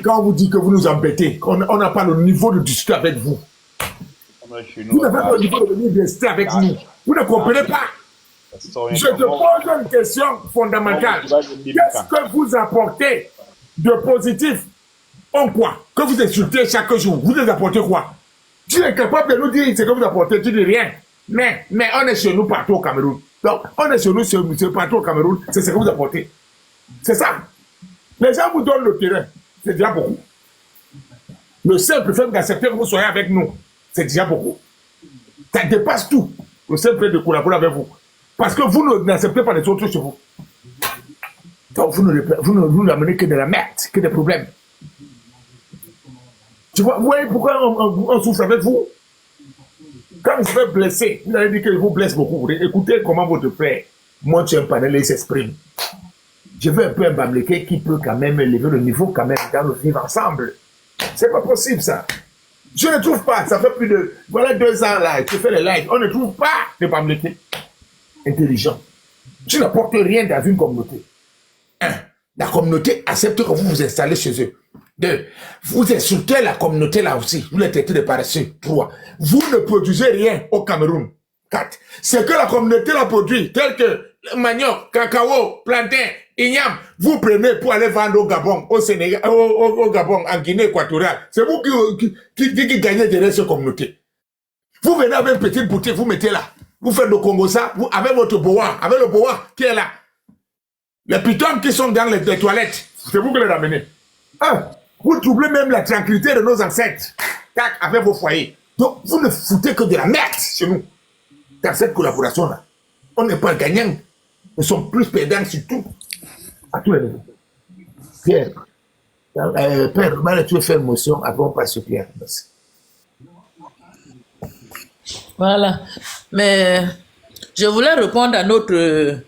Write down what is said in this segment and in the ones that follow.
Quand vous dites que vous nous embêtez, on n'a pas le niveau de discuter avec vous. Vous n'avez pas le niveau de venir discuter avec nous. Vous ne comprenez pas. Je te pose une question fondamentale. Qu'est-ce que vous apportez de positif en quoi? Que vous insultez chaque jour. Vous nous apportez quoi? Tu es capable de nous dire ce que vous apportez, tu dis rien. Mais on est chez nous partout au Cameroun. Donc, on est chez nous partout au Cameroun. C'est ce que vous apportez. C'est ça. Les gens vous donnent le terrain. C'est déjà beaucoup. Le simple fait d'accepter que vous soyez avec nous, c'est déjà beaucoup. Ça dépasse tout. Le simple fait de collaborer avec vous. Parce que vous n'acceptez pas les autres chez vous. Donc, vous ne amenez que de la merde, que des problèmes. Tu vois, vous voyez pourquoi on souffre avec vous? Quand vous êtes blessé, vous avez dit qu'il vous blesse beaucoup. Écoutez comment votre frère, moi, tu es un panel, il s'exprime. Je veux un peu un Bamileke qui peut quand même élever le niveau quand même dans le vivre ensemble. C'est pas possible ça. Je ne trouve pas, ça fait plus de, voilà 2 ans là, tu fais les lives, on ne trouve pas de Bamileke intelligent. Tu n'apportes rien dans une communauté. 1. La communauté accepte que vous vous installez chez eux. 2. Vous insultez la communauté là aussi. Vous les traitez de paresseux. 3. Vous ne produisez rien au Cameroun. 4. Ce que la communauté la produit, tel que manioc, cacao, plantain, igname, vous prenez pour aller vendre au Gabon, au Sénégal, au Gabon, en Guinée équatoriale. C'est vous qui gagnez derrière cette communauté. Vous venez avec une petite bouteille, vous mettez là. Vous faites le Congo ça, vous, avec votre boa, avec le boa qui est là. Les pitons qui sont dans les toilettes, c'est vous qui les ramenez. Vous troublez même la tranquillité de nos ancêtres avec vos foyers. Donc, vous ne foutez que de la merde chez nous. Dans cette collaboration-là, on n'est pas gagnant. Nous sommes plus perdants sur tout. À tous les niveaux. Pierre, Père, tu veux faire une motion avant de passer Pierre. Merci. Voilà. Mais je voulais répondre à notre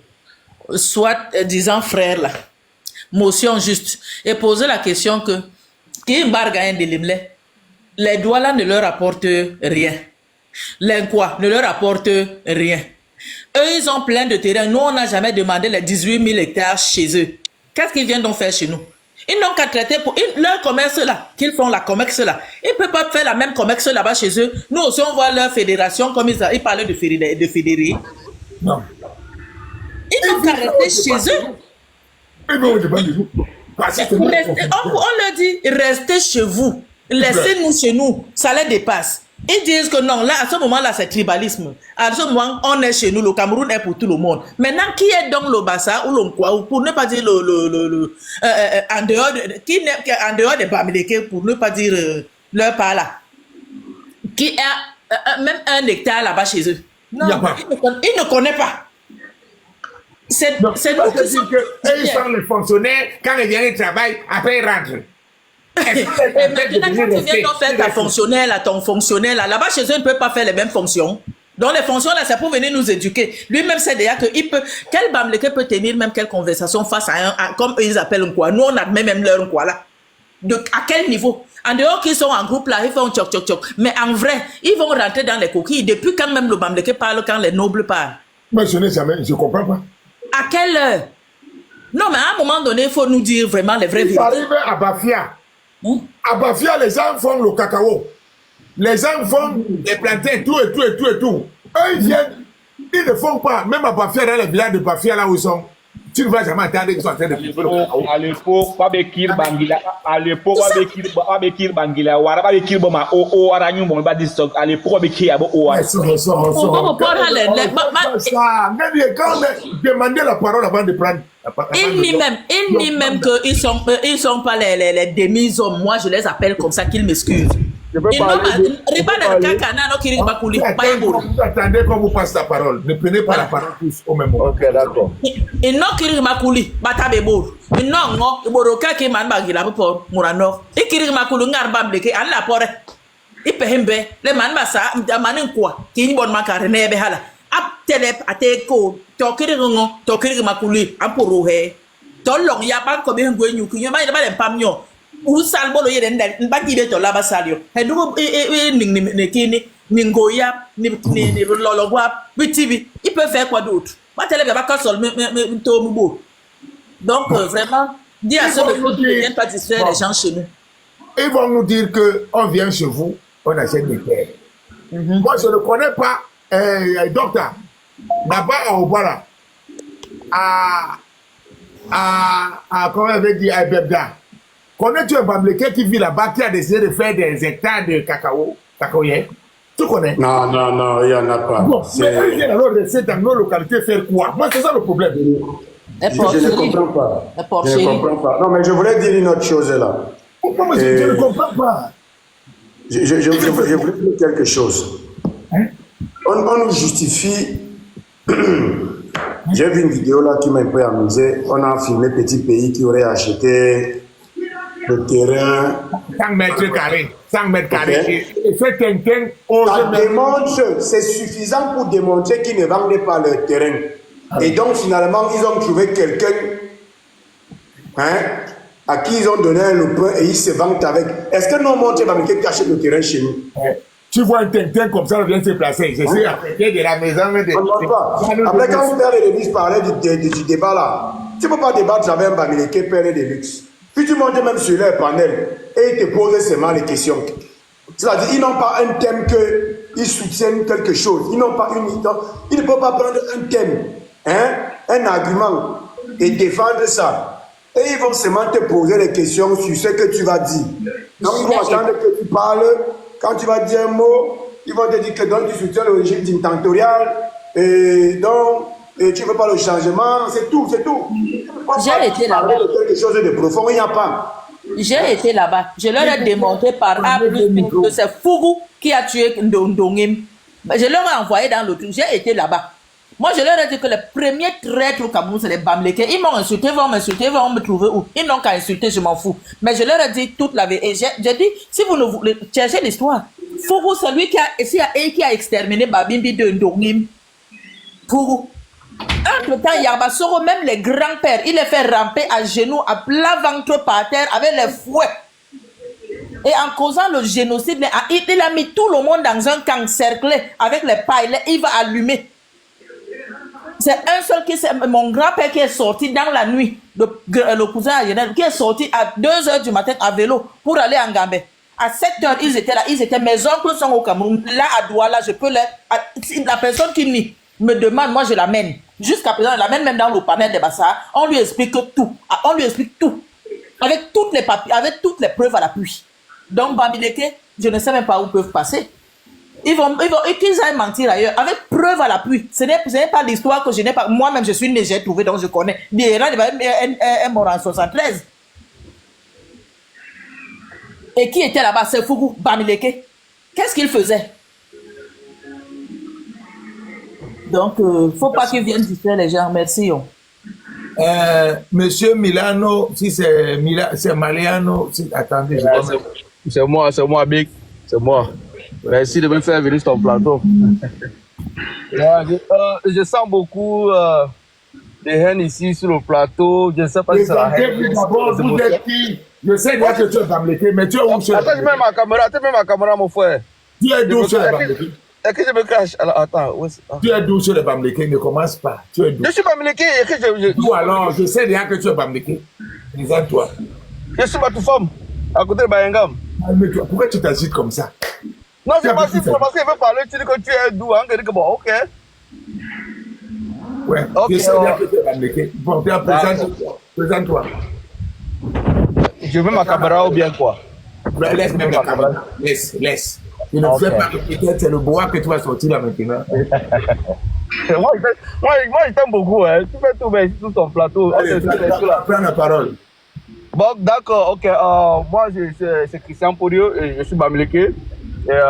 soit disant frère là. Motion juste. Et poser la question que qui les doigts là ne leur apportent rien. Les quoi ne leur apportent rien. Eux, ils ont plein de terrain. Nous, on n'a jamais demandé les 18 000 hectares chez eux. Qu'est-ce qu'ils viennent donc faire chez nous? Ils n'ont qu'à traiter pour leur commerce là, qu'ils font la commerce là. Ils ne peuvent pas faire la même commerce là-bas chez eux. Nous aussi, on voit leur fédération comme ils parlaient de fédérer. Non. Ils n'ont qu'à rester chez eux. On leur dit, restez chez vous. Laissez-nous chez nous. Ça les dépasse. Ils disent que non, là, à ce moment-là, c'est tribalisme. À ce moment, on est chez nous, le Cameroun est pour tout le monde. Maintenant, qui est donc le Bassa ou le quoi, ou pour ne pas dire en dehors des Bamileke, pour ne pas dire leur part là, qui a même 1 hectare là-bas chez eux. Non, ils ne connaissent pas. C'est nous qui sommes... Ils sont les fonctionnaires, quand ils viennent, ils travaillent, après ils rentrent. Et maintenant, quand tu viens donc faire ta fonctionnaire là, ton fonctionnaire là, là-bas chez eux, ils ne peuvent pas faire les mêmes fonctions. Donc les fonctions là, c'est pour venir nous éduquer. Lui-même sait déjà qu'il peut, quel Bamileke peut tenir même quelle conversation face à comme eux ils appellent un quoi. Nous on admet même leur quoi là. À quel niveau? En dehors qu'ils sont en groupe là, ils font tchoc tchoc tchoc. Mais en vrai, ils vont rentrer dans les coquilles. Depuis quand même le Bamileke parle, quand les nobles parlent. Moi je n'ai jamais, je ne comprends pas. À quelle heure? Non mais à un moment donné, il faut nous dire vraiment les vraies vérités. Ils arrivent à Bafia. À Bafia, les gens font le cacao. Les gens font les plantains, tout. Eux, ils viennent, ils ne font pas. Même à Bafia, dans les villages de Bafia, là où ils sont, tu ne vas jamais attendre qu'ils sont en train de faire le cacao. À l'époque, Babekir Bangila, à l'époque, Babekir Bangila, Babekir Boma, O Aranyum, bon, pas dit à l'époque, Babekir Abo, O Demandez la parole avant de prendre. Il nie même qu'ils sont pas les demi-hommes. Moi, je les appelle comme ça, qu'ils m'excusent. Attendez qu'on vous passe la parole. Ne prenez pas la parole tous au même moment. Ok, d'accord. Ils n'ont qu'à Makuli, Batabebo. Ils n'ont Boroka qui m'a bagila pour Murano. Et qui m'a coulé un Bamileke à la porte. Et Pehembe, les man bassa, Damanin quoi, qui est une bonne macarene behala. Ap telep ateko, tokiri Makuli, Amporohe. Tolong Yapan comme un gouin, you can mind about a pamio. Ou salbo le yeden baki de to laba salio he du ni ningoya ni lologwa bitibi il peut faire quoi d'autre ba télé ba ka sol me to mubo donc vraiment Dis à ceux qui ne viennent pas distraire les gens chez nous. Ils vont nous dire qu'on vient chez vous, on achète des terres. Moi, je ne connais pas, docteur, là-bas à Obala, comment on veut dire, à Bebda. Connais-tu un Bamléké qui vit là-bas, qui a décidé de faire des hectares de cacaoyers? Tu connais? Non, il n'y en a pas. Bon, mais eux viennent alors rester dans nos localités faire quoi? Moi, c'est ça le problème. Je ne comprends pas. Je ne comprends pas. Non, mais je voulais dire une autre chose là. Pourquoi moi, je ne comprends pas? Je voulais dire quelque chose. Hein? On nous justifie. J'ai vu une vidéo là qui m'a un peu amusé. On a filmé Petit Pays qui aurait acheté le terrain. 5 mètres carrés. 5 mètres carrés. Okay. Et ce quelqu'un, ça démontre, c'est suffisant pour démontrer qu'ils ne vendaient pas leur terrain. Et donc finalement, ils ont trouvé quelqu'un à qui ils ont donné un lopin et ils se vendent avec. Est-ce que nous montrons qui achète le terrain chez nous? Tu vois un tintin comme ça, on vient se placer. Je sais, à côté de la maison. Après, quand Père et Deluxe parlait du débat là, tu ne peux pas débattre avec un Bamileke, Père et Deluxe. Puis tu montes même sur leur panel et ils te posent seulement les questions. C'est-à-dire, ils n'ont pas un thème qu'ils soutiennent quelque chose. Ils n'ont pas ils ne peuvent pas prendre un thème, un argument et défendre ça. Et ils vont seulement te poser des questions sur ce que tu vas dire. Donc ils vont attendre que tu parles. Quand tu vas dire un mot, ils vont te dire que donc tu soutiens le régime dictatorial et donc tu ne veux pas le changement. C'est tout, c'est tout. J'ai été là-bas. Quelque chose de profond, il n'y a pas. J'ai été là-bas. Je leur ai démontré par A plus B que c'est Fougou qui a tué Ndongim. Je leur ai envoyé dans le truc. J'ai été là-bas. Moi, je leur ai dit que les premiers traîtres au Cameroun, c'est les Bamlékés. Ils m'ont insulté, ils vont m'insulter, ils vont me trouver où? Ils n'ont qu'à insulter, je m'en fous. Mais je leur ai dit toute la vérité. J'ai dit, si vous ne voulez chercher l'histoire, Fougou, c'est lui qui a exterminé Babimbi de Ndongim. Fougou. Entre-temps, Yarbasoro, même les grands-pères, il les fait ramper à genoux, à plat ventre par terre avec les fouets. Et en causant le génocide, il a mis tout le monde dans un camp cerclé avec les pailles. Il va allumer. C'est un seul mon grand-père qui est sorti dans la nuit, le cousin Ayenel, qui est sorti à 2 h du matin à vélo pour aller en Gambie. À 7 h, ils étaient là, mes oncles sont au Cameroun. Là, à Douala, je peux la personne qui me demande, moi je l'amène. Jusqu'à présent, je l'amène même dans le panel des Bassards. On lui explique tout. On lui explique tout. Avec toutes les papiers, avec toutes les preuves à l'appui. Donc, Bamileke, je ne sais même pas où ils peuvent passer. Ils vont qu'ils aillent mentir ailleurs, avec preuve à l'appui. Ce n'est pas l'histoire que je n'ai pas. Moi-même, je suis né, j'ai trouvé, donc je connais. Il y a un mort en 73. Et qui était là-bas? C'est Fougou, Bamileke. Qu'est-ce qu'il faisait? Donc, il ne faut pas qu'ils viennent distraire les gens. Merci. Monsieur Milano, si c'est Maliano, attendez. C'est moi, Big. C'est moi. Merci de me faire venir sur ton plateau. Je sens beaucoup de haine ici sur le plateau. Je ne sais pas si c'est la haine. Vous êtes qui? Je sais bien que tu es Bamléké, mais tu es où? Attends, je mets ma caméra, mon frère. Tu es d'où sur les Bamléké? Est-ce que je me cache? Alors, attends. Tu es d'où sur les Bamléké? Ne commence pas. Tu es d'où? Je suis Bamléké. D'où alors? Je sais bien que tu es Bamléké. Présente-toi. Je suis Batoufam, à côté de Bayangam. Pourquoi tu t'agites comme ça? Non, c'est parce qu'il veut parler, tu dis que tu es d'où, hein, que bon, ok. Ouais, okay, je sais bien que tu es Bamléké. Bon, présente-toi. Je mets ma caméra ou bien quoi? Laisse même la caméra. Laisse. Je ne sais pas que peut-être c'est le bois que tu vas sortir là maintenant. Moi, je t'aime beaucoup, hein. Tu fais tout, mais sur ton plateau. Allez, prends la parole. Bon, d'accord, ok. Moi, c'est Christian Podio et je suis Bamléké. Et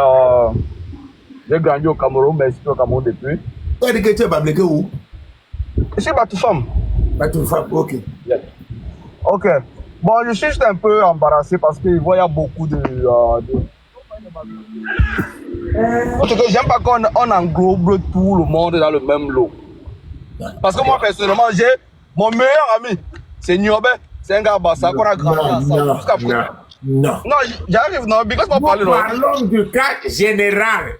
j'ai grandi au Cameroun, mais je suis au Cameroun depuis. Tu as dit que tu es Bamléké où? Je suis Batoufam. Batoufam, ok. Yeah. Ok. Bon, je suis juste un peu embarrassé parce que il y a beaucoup de... Parce que j'aime pas qu'on englobe tout le monde dans le même lot. Parce que moi, personnellement, j'ai mon meilleur ami, c'est Niobe. C'est un gars Bassa qu'on a grandi ensemble. Non, j'arrive, non, parce que moi, parlons du cas général.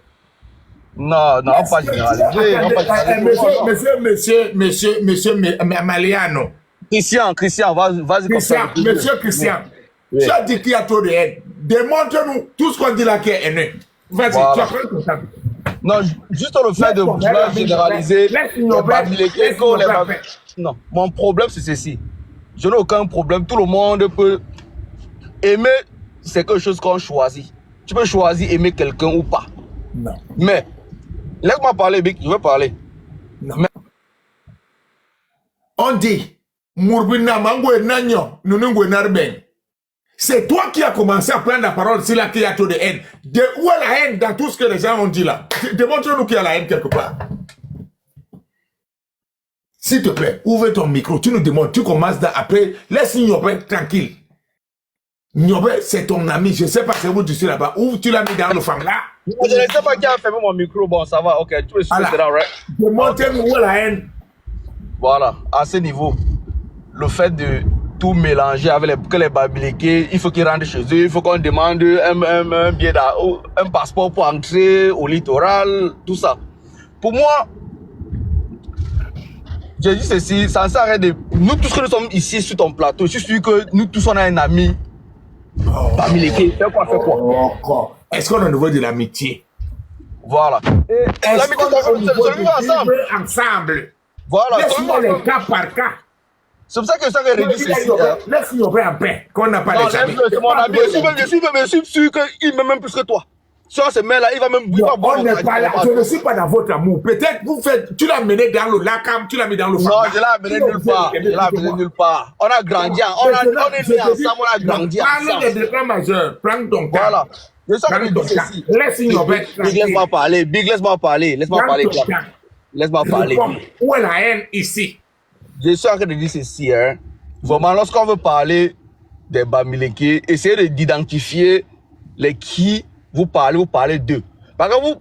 Non, pas généralisé. Monsieur Maliano, Christian, vas-y comme ça. Christian, monsieur Christian, Oui. tu as dit qu'il y a trop de haine. Démontre-nous tout ce qu'on dit là qui est haineux. Vas-y, Voilà. tu as pris ton temps. Non, juste le fait de vouloir généraliser les Bamileke. Non, mon problème c'est ceci. Je n'ai aucun problème. Tout le monde peut aimer, c'est quelque chose qu'on choisit. Tu peux choisir aimer quelqu'un ou pas. Non. Mais, laisse-moi parler, Big, je veux parler. Non. On dit, Mourbina Mangwe Nagnon, Nunungwe Narben. C'est toi qui as commencé à prendre la parole si là qu'il y a trop de haine. De où est la haine dans tout ce que les gens ont dit là? Démontre-nous qu'il y a la haine quelque part. S'il te plaît, ouvre ton micro, tu nous demandes, tu commences après, laisse Nyobe tranquille. Nyobe, c'est ton ami, je ne sais pas si vous tu suis là-bas, où tu l'as mis dans le femme là. Je ne sais pas qui a fermé mon micro, bon ça va, ok, tu es sûr que c'est là, right? Démontre-nous où est la haine. Voilà, à ce niveau, le fait de tout mélanger avec les Bamileke, il faut qu'ils rentrent chez eux, il faut qu'on demande un billet, un passeport pour entrer au littoral, tout ça. Pour moi, j'ai dit ceci, ça s'arrête de... Nous tous que nous sommes ici sur ton plateau, je suis sûr que nous tous on a un ami Bamileke. Fais quoi? Est-ce qu'on est au niveau de l'amitié? Voilà. Est-ce qu'on est au niveau de ensemble? Voilà. Laisse-moi les cas par cas. C'est pour ça que ça va réduire ceci. Laisse-nous en paix, qu'on n'a pas les amis. C'est mon ami. Je suis sûr qu'il m'aime même plus que toi. Sur ce mail là, il va même... On n'est pas là. Je ne suis pas dans votre amour. Peut-être vous faites... Tu l'as mené dans le lac, tu l'as mis dans le fond. Non, je l'ai amené nulle part. Je l'ai amené nulle part. On a grandi. On est nés ensemble, on a grandi ensemble. Parle des décrets majeurs. Prends ton cas. Voilà. Je sais que tu dis ceci. Big, laisse-moi parler. Big, laisse-moi parler. Laisse-moi parler. Laisse-moi parler. Où est la haine ici? Je suis en train de dire ceci. Hein. Vraiment, lorsqu'on veut parler des Bamileke, essayez d'identifier les qui vous parlez d'eux. Parce que vous